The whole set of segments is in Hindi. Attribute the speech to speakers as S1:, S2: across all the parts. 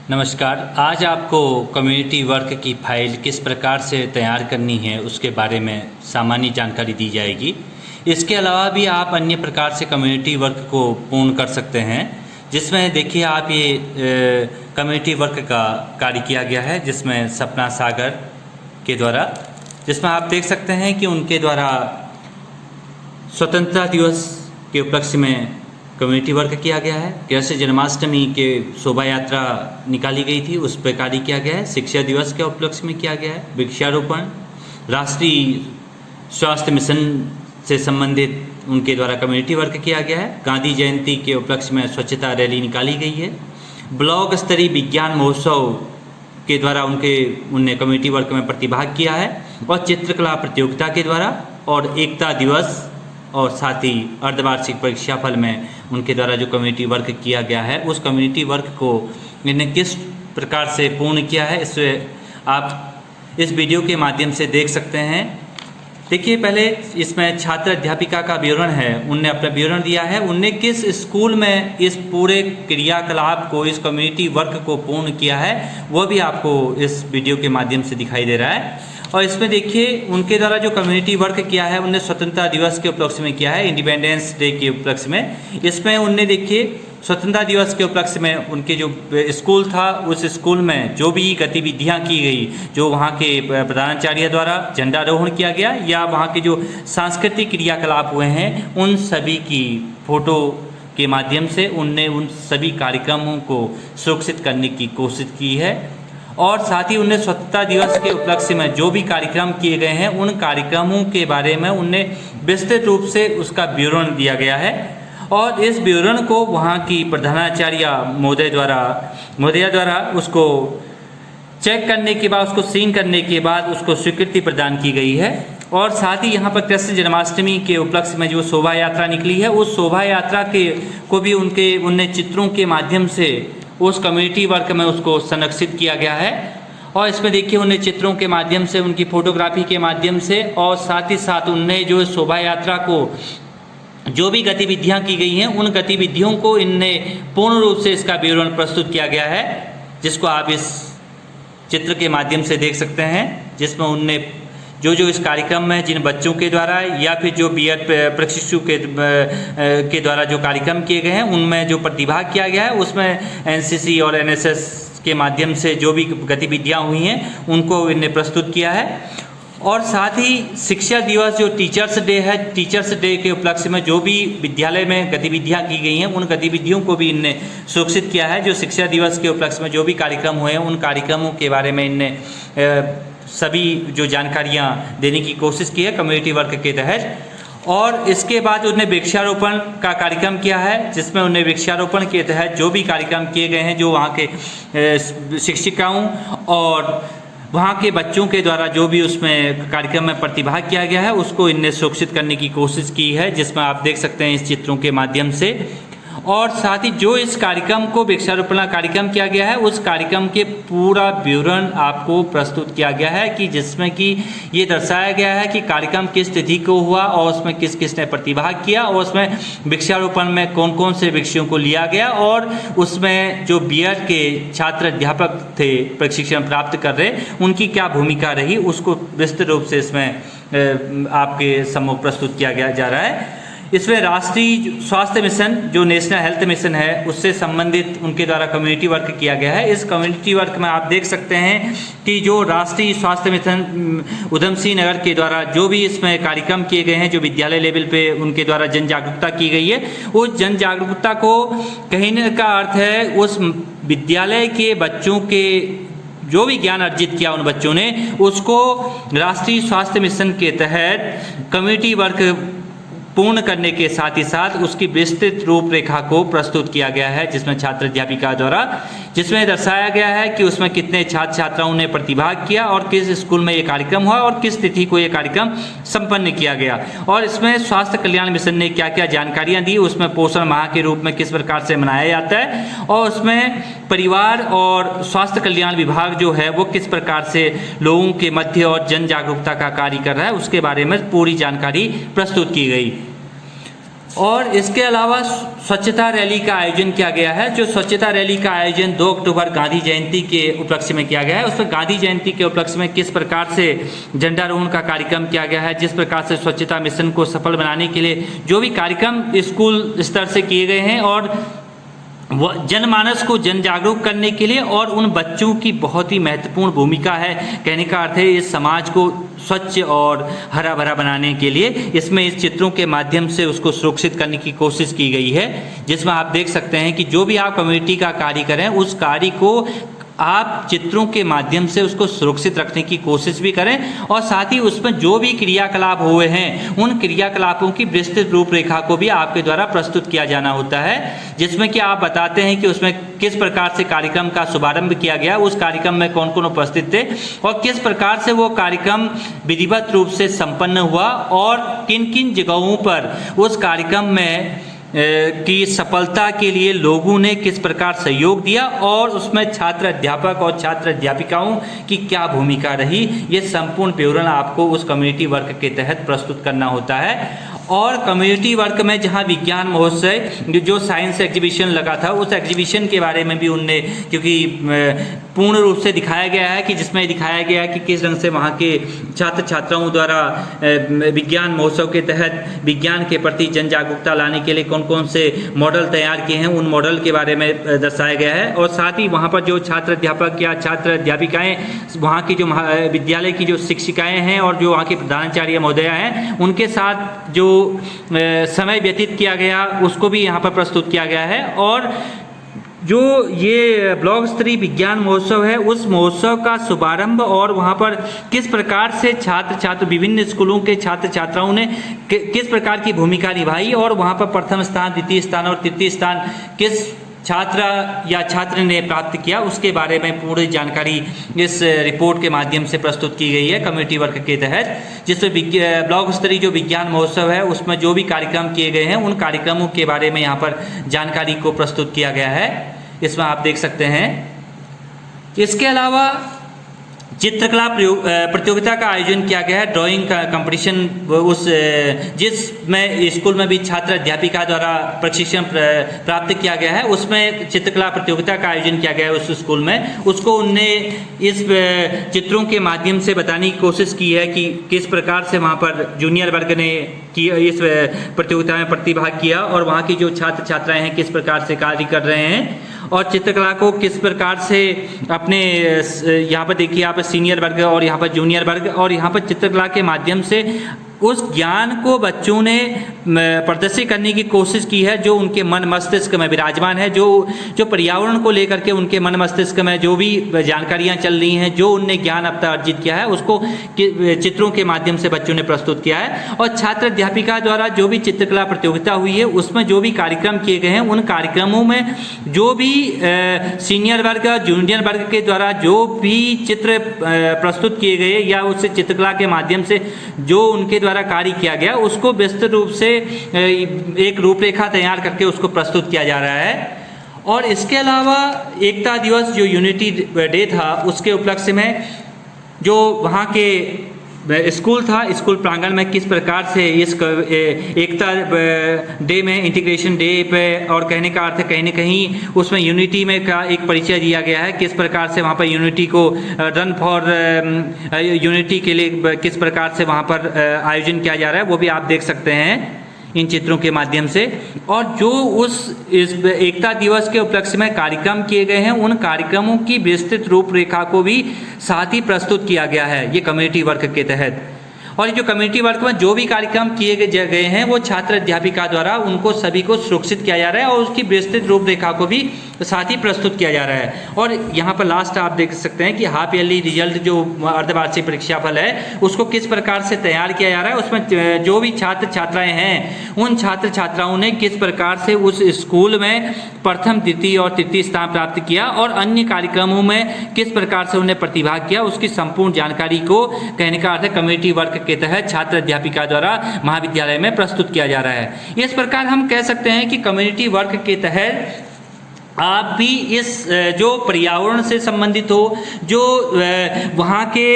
S1: नमस्कार। आज आपको कम्युनिटी वर्क की फ़ाइल किस प्रकार से तैयार करनी है उसके बारे में सामान्य जानकारी दी जाएगी। इसके अलावा भी आप अन्य प्रकार से कम्युनिटी वर्क को पूर्ण कर सकते हैं, जिसमें देखिए आप ये कम्युनिटी वर्क का कार्य किया गया है, जिसमें सपना सागर के द्वारा, जिसमें आप देख सकते हैं कि उनके द्वारा स्वतंत्रता दिवस के उपलक्ष्य में कम्युनिटी वर्क किया गया है। कैसे जन्माष्टमी के शोभा यात्रा निकाली गई थी, उस पर कार्य किया गया है। शिक्षा दिवस के उपलक्ष्य में किया गया है वृक्षारोपण। राष्ट्रीय स्वास्थ्य मिशन से संबंधित उनके द्वारा कम्युनिटी वर्क किया गया है। गांधी जयंती के उपलक्ष्य में स्वच्छता रैली निकाली गई है। ब्लॉक स्तरीय विज्ञान महोत्सव के द्वारा उनने कम्युनिटी वर्क में प्रतिभाग किया है, और चित्रकला प्रतियोगिता के द्वारा, और एकता दिवस और साथ ही अर्धवार्षिक परीक्षा फल में उनके द्वारा जो कम्युनिटी वर्क किया गया है, उस कम्युनिटी वर्क को इन्हें किस प्रकार से पूर्ण किया है, इससे आप इस वीडियो के माध्यम से देख सकते हैं। देखिए, पहले इसमें छात्र अध्यापिका का विवरण है, उनने अपना विवरण दिया है। उनने किस स्कूल में इस पूरे क्रियाकलाप को, इस कम्युनिटी वर्क को पूर्ण किया है, वह भी आपको इस वीडियो के माध्यम से दिखाई दे रहा है। और इसमें देखिए उनके द्वारा जो कम्युनिटी वर्क किया है, उनने स्वतंत्रता दिवस के उपलक्ष्य में किया है, इंडिपेंडेंस डे के उपलक्ष्य में। इसमें उनने देखिए स्वतंत्रता दिवस के उपलक्ष्य में उनके जो स्कूल था, उस स्कूल में जो भी गतिविधियां की गई, जो वहाँ के प्रधानाचार्य द्वारा झंडारोहण किया गया या वहाँ के जो सांस्कृतिक क्रियाकलाप हुए हैं, उन सभी की फोटो के माध्यम से उनने उन सभी कार्यक्रमों को सुरक्षित करने की कोशिश की है। और साथ ही उनने स्वतंत्रता दिवस के उपलक्ष्य में जो भी कार्यक्रम किए गए हैं, उन कार्यक्रमों के बारे में उनने विस्तृत रूप से उसका विवरण दिया गया है। और इस विवरण को वहाँ की प्रधानाचार्य महोदया द्वारा उसको चेक करने के बाद, उसको सीन करने के बाद उसको स्वीकृति प्रदान की गई है। और साथ ही यहाँ पर कृष्ण जन्माष्टमी के उपलक्ष्य में जो शोभा यात्रा निकली है, उस शोभा यात्रा को भी उनने चित्रों के माध्यम से उस कम्युनिटी वर्क में उसको संरक्षित किया गया है। और इसमें देखिए उन्हें चित्रों के माध्यम से, उनकी फोटोग्राफी के माध्यम से, और साथ ही साथ उनने जो शोभा यात्रा को जो भी गतिविधियां की गई हैं, उन गतिविधियों को इनने पूर्ण रूप से इसका विवरण प्रस्तुत किया गया है, जिसको आप इस चित्र के माध्यम से देख सकते हैं। जिसमें उनने जो इस कार्यक्रम में जिन बच्चों के द्वारा या फिर जो बीएड प्रशिक्षु के द्वारा जो कार्यक्रम किए गए हैं, उनमें जो प्रतिभाग किया गया है, उसमें एनसीसी और एनएसएस के माध्यम से जो भी गतिविधियां हुई हैं, उनको इन्हें प्रस्तुत किया है। और साथ ही शिक्षा दिवस जो टीचर्स डे है, टीचर्स डे के उपलक्ष्य में जो भी विद्यालय में गतिविधियां की गई हैं, उन गतिविधियों को भी इनने सुरक्षित किया है। जो शिक्षा दिवस के उपलक्ष्य में जो भी कार्यक्रम हुए हैं, उन कार्यक्रमों के बारे में इनने सभी जो जानकारियां देने की कोशिश की है कम्युनिटी वर्क के तहत। और इसके बाद उन्होंने वृक्षारोपण का कार्यक्रम किया है, जिसमें उन्हें वृक्षारोपण के तहत जो भी कार्यक्रम किए गए हैं, जो वहाँ के शिक्षिकाओं और वहाँ के बच्चों के द्वारा जो भी उसमें कार्यक्रम में प्रतिभाग किया गया है, उसको इनने सुरक्षित करने की कोशिश की है, जिसमें आप देख सकते हैं इस चित्रों के माध्यम से। और साथ ही जो इस कार्यक्रम को वृक्षारोपण कार्यक्रम किया गया है, उस कार्यक्रम के पूरा विवरण आपको प्रस्तुत किया गया है, कि जिसमें कि ये दर्शाया गया है कि कार्यक्रम किस तिथि को हुआ और उसमें किस किस ने प्रतिभाग किया, और उसमें वृक्षारोपण में कौन कौन से वृक्षों को लिया गया, और उसमें जो बीएड के छात्र अध्यापक थे प्रशिक्षण प्राप्त कर रहे, उनकी क्या भूमिका रही, उसको विस्तृत रूप से इसमें आपके सम्मुख प्रस्तुत किया जा रहा है। इसमें राष्ट्रीय स्वास्थ्य मिशन जो नेशनल हेल्थ मिशन है, उससे संबंधित उनके द्वारा कम्युनिटी वर्क किया गया है। इस कम्युनिटी वर्क में आप देख सकते हैं कि जो राष्ट्रीय स्वास्थ्य मिशन उधम सिंह नगर के द्वारा जो भी इसमें कार्यक्रम किए गए हैं, जो विद्यालय लेवल पे उनके द्वारा जन जागरूकता की गई है, उस जन जागरूकता को कहने का अर्थ है उस विद्यालय के बच्चों के जो भी ज्ञान अर्जित किया उन बच्चों ने, उसको राष्ट्रीय स्वास्थ्य मिशन के तहत कम्युनिटी वर्क पूर्ण करने के साथ ही साथ उसकी विस्तृत रूपरेखा को प्रस्तुत किया गया है, जिसमें छात्र अध्यापिका द्वारा, जिसमें दर्शाया गया है कि उसमें कितने छात्र छात्राओं ने प्रतिभाग किया और किस स्कूल में ये कार्यक्रम हुआ और किस तिथि को ये कार्यक्रम संपन्न किया गया। और इसमें स्वास्थ्य कल्याण मिशन ने क्या क्या जानकारियां दी, उसमें पोषण माह के रूप में किस प्रकार से मनाया जाता है, और उसमें परिवार और स्वास्थ्य कल्याण विभाग जो है वो किस प्रकार से लोगों के मध्य और जन जागरूकता का कार्य कर रहा है, उसके बारे में पूरी जानकारी प्रस्तुत की गई। और इसके अलावा स्वच्छता रैली का आयोजन किया गया है। जो स्वच्छता रैली का आयोजन 2 अक्टूबर गांधी जयंती के उपलक्ष्य में किया गया है। उसमें गांधी जयंती के उपलक्ष्य में किस प्रकार से झंडारोहण का कार्यक्रम किया गया है, जिस प्रकार से स्वच्छता मिशन को सफल बनाने के लिए जो भी कार्यक्रम स्कूल स्तर से किए गए हैं और जनमानस को जन जागरूक करने के लिए, और उन बच्चों की बहुत ही महत्वपूर्ण भूमिका है। कहने का अर्थ है इस समाज को स्वच्छ और हरा भरा बनाने के लिए इसमें इस चित्रों के माध्यम से उसको सुरक्षित करने की कोशिश की गई है, जिसमें आप देख सकते हैं कि जो भी आप कम्युनिटी का कार्य करें उस कार्य को आप चित्रों के माध्यम से उसको सुरक्षित रखने की कोशिश भी करें, और साथ ही उसमें जो भी क्रियाकलाप हुए हैं उन क्रियाकलापों की विस्तृत रूपरेखा को भी आपके द्वारा प्रस्तुत किया जाना होता है, जिसमें कि आप बताते हैं कि उसमें किस प्रकार से कार्यक्रम का शुभारंभ किया गया, उस कार्यक्रम में कौन कौन उपस्थित थे और किस प्रकार से वो कार्यक्रम विधिवत रूप से संपन्न हुआ और किन किन जगहों पर उस कार्यक्रम में की सफलता के लिए लोगों ने किस प्रकार सहयोग दिया और उसमें छात्र अध्यापक और छात्र अध्यापिकाओं की क्या भूमिका रही। ये संपूर्ण विवरण आपको उस कम्युनिटी वर्क के तहत प्रस्तुत करना होता है। और कम्युनिटी वर्क में जहाँ विज्ञान महोत्सव जो साइंस एग्जीबिशन लगा था उस एग्जीबिशन के बारे में भी उनने, क्योंकि पूर्ण रूप से दिखाया गया है कि जिसमें दिखाया गया है कि किस ढंग से वहाँ के छात्र छात्राओं द्वारा विज्ञान महोत्सव के तहत विज्ञान के प्रति जन जागरूकता लाने के लिए कौन कौन से मॉडल तैयार किए हैं, उन मॉडल के बारे में दर्शाया गया है। और साथ ही वहाँ पर जो छात्र अध्यापक या छात्र अध्यापिकाएँ, वहाँ की जो विद्यालय की जो शिक्षिकाएँ हैं और जो वहाँ के प्रधानाचार्य महोदया हैं, उनके साथ जो समय व्यतीत किया गया उसको भी यहाँ पर प्रस्तुत किया गया है। और जो ये ब्लॉक स्तरीय विज्ञान महोत्सव है उस महोत्सव का शुभारंभ और वहाँ पर किस प्रकार से छात्र विभिन्न स्कूलों के छात्र छात्राओं ने किस प्रकार की भूमिका निभाई और वहाँ पर प्रथम स्थान, द्वितीय स्थान और तृतीय स्थान किस छात्र या छात्र ने प्राप्त किया, उसके बारे में पूरी जानकारी इस रिपोर्ट के माध्यम से प्रस्तुत की गई है कम्युनिटी वर्क के तहत, जिसमें ब्लॉक स्तरीय जो विज्ञान महोत्सव है उसमें जो भी कार्यक्रम किए गए हैं उन कार्यक्रमों के बारे में यहाँ पर जानकारी को प्रस्तुत किया गया है। इसमें आप देख सकते हैं। इसके अलावा चित्रकला प्रतियोगिता का आयोजन किया गया है, ड्राइंग का कंपटीशन, उस जिसमें स्कूल में भी छात्र अध्यापिका द्वारा प्रशिक्षण प्राप्त किया गया है, उसमें चित्रकला प्रतियोगिता का आयोजन किया गया है उस स्कूल में। उसको उनने इस चित्रों के माध्यम से बताने की कोशिश की है कि किस प्रकार से वहाँ पर जूनियर वर्ग ने इस प्रतियोगिता में प्रतिभाग किया और वहाँ की जो छात्र छात्राएँ हैं किस प्रकार से कार्य कर रहे हैं और चित्रकला को किस प्रकार से अपने, यहाँ पर देखिए आप सीनियर वर्ग और यहाँ पर जूनियर वर्ग, और यहाँ पर चित्रकला के माध्यम से उस ज्ञान को बच्चों ने प्रदर्शित करने की कोशिश की है जो उनके मन मस्तिष्क में विराजमान है, जो पर्यावरण को लेकर के उनके मन मस्तिष्क में जो भी जानकारियाँ चल रही हैं, जो उनने ज्ञान अब तक अर्जित किया है उसको चित्रों के माध्यम से बच्चों ने प्रस्तुत किया है। और छात्र अध्यापिका द्वारा जो भी चित्रकला प्रतियोगिता हुई है उसमें जो भी कार्यक्रम किए गए हैं उन कार्यक्रमों में जो भी सीनियर वर्ग और जूनियर वर्ग के द्वारा जो भी चित्र प्रस्तुत किए गए या उस चित्रकला के माध्यम से जो उनके द्वारा कार्य किया गया उसको विस्तृत रूप से एक रूपरेखा तैयार करके उसको प्रस्तुत किया जा रहा है। और इसके अलावा एकता दिवस जो यूनिटी डे था उसके उपलक्ष्य में जो वहाँ के स्कूल था, स्कूल प्रांगण में किस प्रकार से इस एकता डे में, इंटीग्रेशन डे पे, और कहने का अर्थ कहीं न कहीं उसमें यूनिटी में का एक परिचय दिया गया है, किस प्रकार से वहाँ पर यूनिटी को रन फॉर यूनिटी के लिए किस प्रकार से वहाँ पर आयोजन किया जा रहा है, वो भी आप देख सकते हैं इन चित्रों के माध्यम से। और जो इस एकता दिवस के उपलक्ष्य में कार्यक्रम किए गए हैं उन कार्यक्रमों की विस्तृत रूपरेखा को भी साथ ही प्रस्तुत किया गया है ये कम्युनिटी वर्क के तहत। और ये जो कम्युनिटी वर्क में जो भी कार्यक्रम किए गए हैं वो छात्र अध्यापिका द्वारा उनको सभी को सुरक्षित किया जा रहा है और उसकी विस्तृत रूपरेखा को भी साथ ही प्रस्तुत किया जा रहा है। और यहाँ पर लास्ट आप देख सकते हैं कि हाफ ईयरली रिजल्ट जो अर्धवार्षिक परीक्षाफल है उसको किस प्रकार से तैयार किया जा रहा है, उसमें जो भी छात्र छात्राएँ हैं उन छात्र छात्राओं ने किस प्रकार से उस स्कूल में प्रथम, द्वितीय और तृतीय स्थान प्राप्त किया और अन्य कार्यक्रमों में किस प्रकार से उन्हें प्रतिभाग किया, उसकी संपूर्ण जानकारी को कहने का अर्थ है कम्युनिटी वर्क के तहत छात्र अध्यापिका द्वारा महाविद्यालय में प्रस्तुत किया जा रहा है। इस प्रकार हम कह सकते हैं कि कम्युनिटी वर्क के तहत आप भी इस जो पर्यावरण से संबंधित हो, जो वहाँ के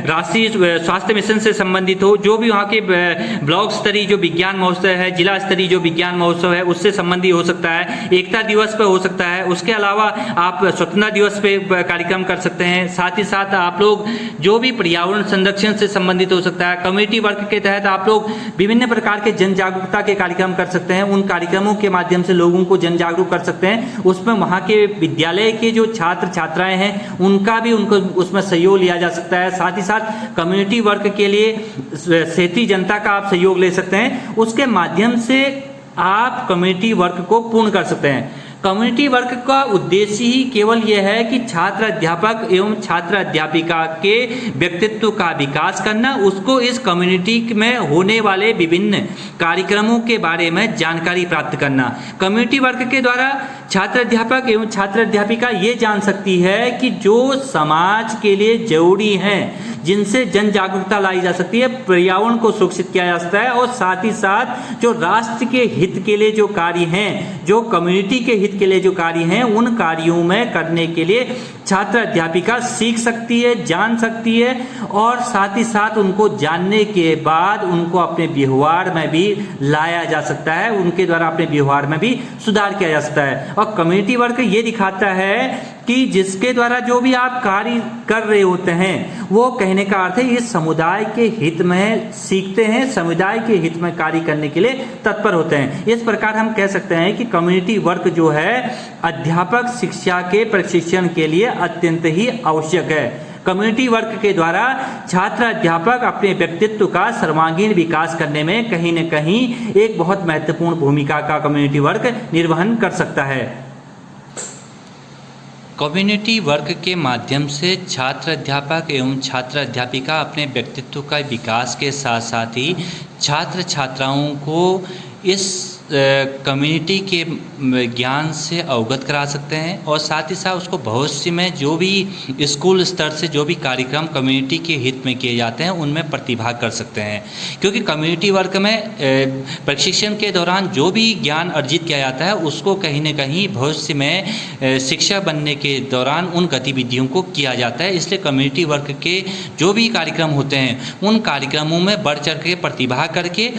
S1: राष्ट्रीय स्वास्थ्य मिशन से संबंधित हो, जो भी वहाँ के ब्लॉक स्तरीय जो विज्ञान महोत्सव है, जिला स्तरीय जो विज्ञान महोत्सव है, उससे संबंधित हो सकता है, एकता दिवस पर हो सकता है। उसके अलावा आप स्वतंत्रता दिवस पे कार्यक्रम कर सकते हैं। साथ ही साथ आप लोग जो भी पर्यावरण संरक्षण से संबंधित हो सकता है, कम्युनिटी वर्क के तहत आप लोग विभिन्न प्रकार के जन जागरूकता के कार्यक्रम कर सकते हैं। उन कार्यक्रमों के माध्यम से लोगों को जन जागरूक कर सकते हैं। उसमें वहाँ के विद्यालय के जो छात्र छात्राएं हैं उनका भी उनको उसमें सहयोग लिया जा सकता है। साथ ही साथ कम्युनिटी वर्क के लिए क्षेत्रीय जनता का आप सहयोग ले सकते हैं। उसके माध्यम से आप कम्युनिटी वर्क को पूर्ण कर सकते हैं। कम्युनिटी वर्क का उद्देश्य ही केवल यह है कि छात्र अध्यापक एवं छात्र अध्यापिका के व्यक्तित्व का विकास करना, उसको इस कम्युनिटी में होने वाले विभिन्न कार्यक्रमों के बारे में जानकारी प्राप्त करना। कम्युनिटी वर्क के द्वारा छात्र अध्यापक एवं छात्र अध्यापिका ये जान सकती है कि जो समाज के लिए जरूरी हैं, जिनसे जन जागरूकता लाई जा सकती है, पर्यावरण को सुरक्षित किया जा सकता है, और साथ ही साथ जो राष्ट्र के हित के लिए जो कार्य हैं, जो कम्युनिटी के हित के लिए जो कार्य हैं, उन कार्यों में करने के लिए छात्र अध्यापिका सीख सकती है, जान सकती है, और साथ ही साथ उनको जानने के बाद उनको अपने व्यवहार में भी लाया जा सकता है, उनके द्वारा अपने व्यवहार में भी सुधार किया जा सकता है। और कम्युनिटी वर्क ये दिखाता है कि जिसके द्वारा जो भी आप कार्य कर रहे होते हैं, वो कहने का अर्थ है इस समुदाय के हित में सीखते हैं, समुदाय के हित में कार्य करने के लिए तत्पर होते हैं। इस प्रकार हम कह सकते हैं कि कम्युनिटी वर्क जो है अध्यापक शिक्षा के प्रशिक्षण के लिए अत्यंत ही आवश्यक है। कम्युनिटी वर्क के द्वारा छात्र अध्यापक अपने व्यक्तित्व का सर्वांगीण विकास करने में कहीं न कहीं एक बहुत महत्वपूर्ण भूमिका का कम्युनिटी वर्क निर्वहन कर सकता है। कम्युनिटी वर्क के माध्यम से छात्र अध्यापक एवं छात्र अध्यापिका अपने व्यक्तित्व का विकास के साथ साथ ही छात्र छात्राओं को इस कम्युनिटी के ज्ञान से अवगत करा सकते हैं, और साथ ही साथ उसको भविष्य में जो भी स्कूल स्तर से जो भी कार्यक्रम कम्युनिटी के हित में किए जाते हैं उनमें प्रतिभाग कर सकते हैं। क्योंकि कम्युनिटी वर्क में प्रशिक्षण के दौरान जो भी ज्ञान अर्जित किया जाता है उसको कहीं न कहीं भविष्य में शिक्षक बनने के दौरान उन गतिविधियों को किया जाता है। इसलिए कम्युनिटी वर्क के जो भी कार्यक्रम होते हैं उन कार्यक्रमों में बढ़ चढ़ के प्रतिभाग करके,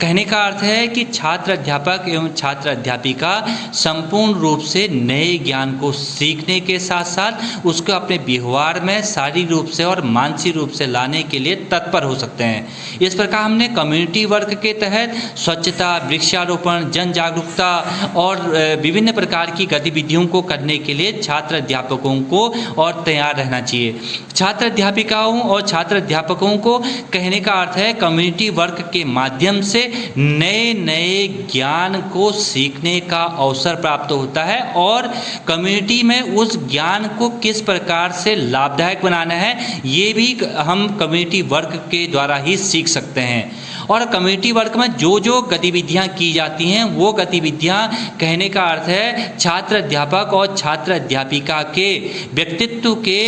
S1: कहने का अर्थ है कि छात्र अध्यापक एवं छात्र अध्यापिका संपूर्ण रूप से नए ज्ञान को सीखने के साथ साथ उसको अपने व्यवहार में शारीरिक रूप से और मानसिक रूप से लाने के लिए तत्पर हो सकते हैं। इस प्रकार हमने कम्युनिटी वर्क के तहत स्वच्छता, वृक्षारोपण, जन जागरूकता और विभिन्न प्रकार की गतिविधियों को करने के लिए छात्र अध्यापकों को और तैयार रहना चाहिए। छात्र अध्यापिकाओं और छात्र अध्यापकों को कहने का अर्थ है कम्युनिटी वर्क के माध्यम से नए नए ज्ञान को सीखने का अवसर प्राप्त होता है, और कम्युनिटी में उस ज्ञान को किस प्रकार से लाभदायक बनाना है ये भी हम कम्युनिटी वर्क के द्वारा ही सीख सकते हैं। और कम्युनिटी वर्क में जो जो गतिविधियां की जाती हैं वो गतिविधियां कहने का अर्थ है छात्र अध्यापक और छात्र अध्यापिका के व्यक्तित्व के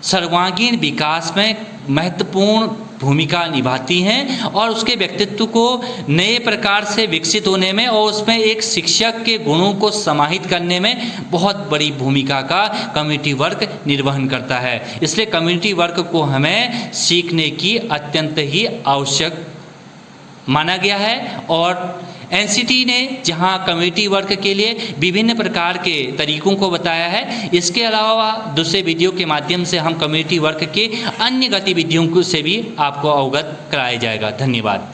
S1: सर्वांगीण विकास में महत्वपूर्ण भूमिका निभाती हैं, और उसके व्यक्तित्व को नए प्रकार से विकसित होने में और उसमें एक शिक्षक के गुणों को समाहित करने में बहुत बड़ी भूमिका का कम्युनिटी वर्क निर्वहन करता है। इसलिए कम्युनिटी वर्क को हमें सीखने की अत्यंत ही आवश्यक माना गया है। और एनसीटी ने जहां कम्युनिटी वर्क के लिए विभिन्न प्रकार के तरीकों को बताया है, इसके अलावा दूसरे वीडियो के माध्यम से हम कम्युनिटी वर्क के अन्य गतिविधियों से भी आपको अवगत कराया जाएगा। धन्यवाद।